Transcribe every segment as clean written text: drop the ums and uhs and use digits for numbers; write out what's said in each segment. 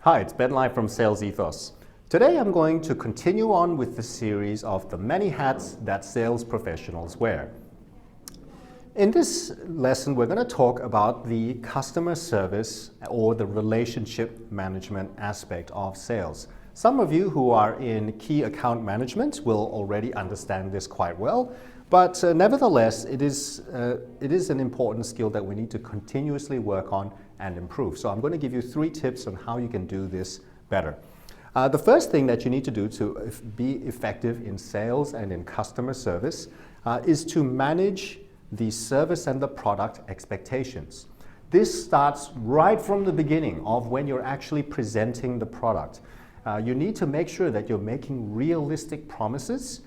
Hi, it's Ben Lai from Sales Ethos. Today I'm going to continue on with the series of the many hats that sales professionals wear. In this lesson, we're going to talk about the customer service or the relationship management aspect of sales. Some of you who are in key account management will already understand this quite well, but nevertheless, it is an important skill that we need to continuously work on and improve. So I'm going to give you 3 tips on how you can do this better. The first thing that you need to do to be effective in sales and in customer service is to manage the service and the product expectations. This starts right from the beginning of when you're actually presenting the product. You need to make sure that you're making realistic promises.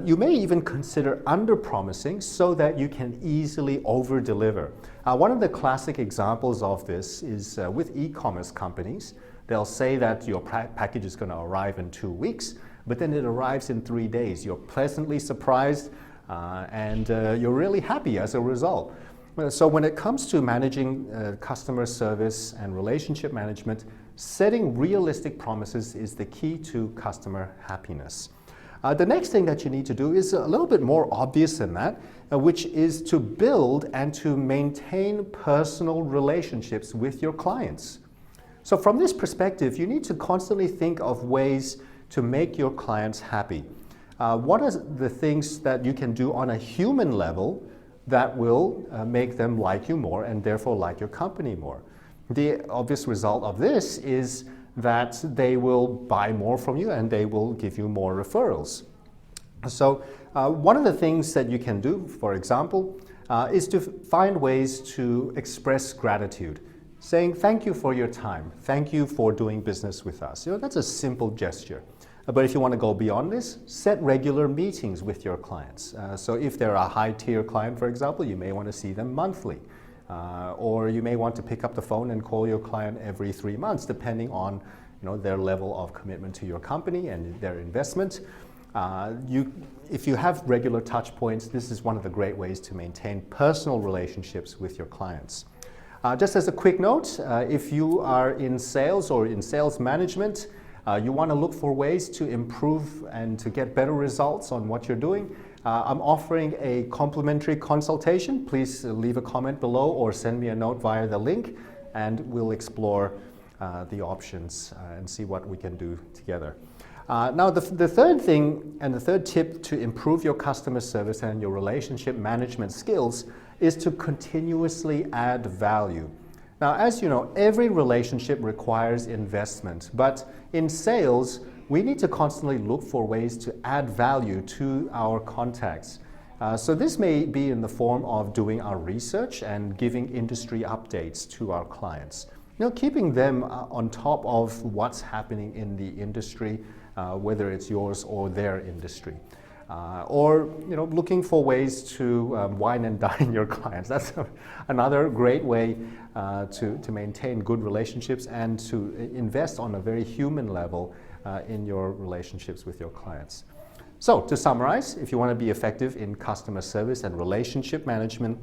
You may even consider under-promising so that you can easily over-deliver. One of the classic examples of this is with e-commerce companies. They'll say that your package is going to arrive in 2 weeks, but then it arrives in 3 days. You're pleasantly surprised and you're really happy as a result. So when it comes to managing customer service and relationship management, setting realistic promises is the key to customer happiness. The next thing that you need to do is a little bit more obvious than that, which is to build and to maintain personal relationships with your clients. So from this perspective, you need to constantly think of ways to make your clients happy. What are the things that you can do on a human level that will make them like you more and therefore like your company more? The obvious result of this is that they will buy more from you and they will give you more referrals. So one of the things that you can do, for example, is to find ways to express gratitude, saying thank you for your time, thank you for doing business with us. That's a simple gesture. But if you want to go beyond this, set regular meetings with your clients. So if they're a high-tier client, for example, you may want to see them monthly. Or you may want to pick up the phone and call your client every 3 months, depending on their level of commitment to your company and their investment. If you have regular touch points, this is one of the great ways to maintain personal relationships with your clients. Just as a quick note, if you are in sales or in sales management, you want to look for ways to improve and to get better results on what you're doing. I'm offering a complimentary consultation. Please leave a comment below or send me a note via the link and we'll explore the options and see what we can do together. Now the third thing and the third tip to improve your customer service and your relationship management skills is to continuously add value. Now, as you know, every relationship requires investment, but in sales, we need to constantly look for ways to add value to our contacts. So this may be in the form of doing our research and giving industry updates to our clients. Keeping them on top of what's happening in the industry, whether it's yours or their industry. Or looking for ways to wine and dine your clients. That's another great way to maintain good relationships and to invest on a very human level in your relationships with your clients. So to summarize, if you want to be effective in customer service and relationship management,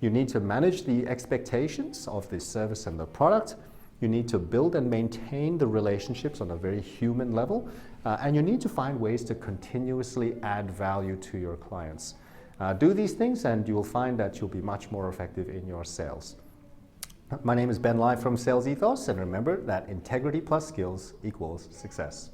you need to manage the expectations of the service and the product. You need to build and maintain the relationships on a very human level. And you need to find ways to continuously add value to your clients. Do these things and you will find that you'll be much more effective in your sales. My name is Ben Lai from Sales Ethos, and remember that integrity plus skills equals success.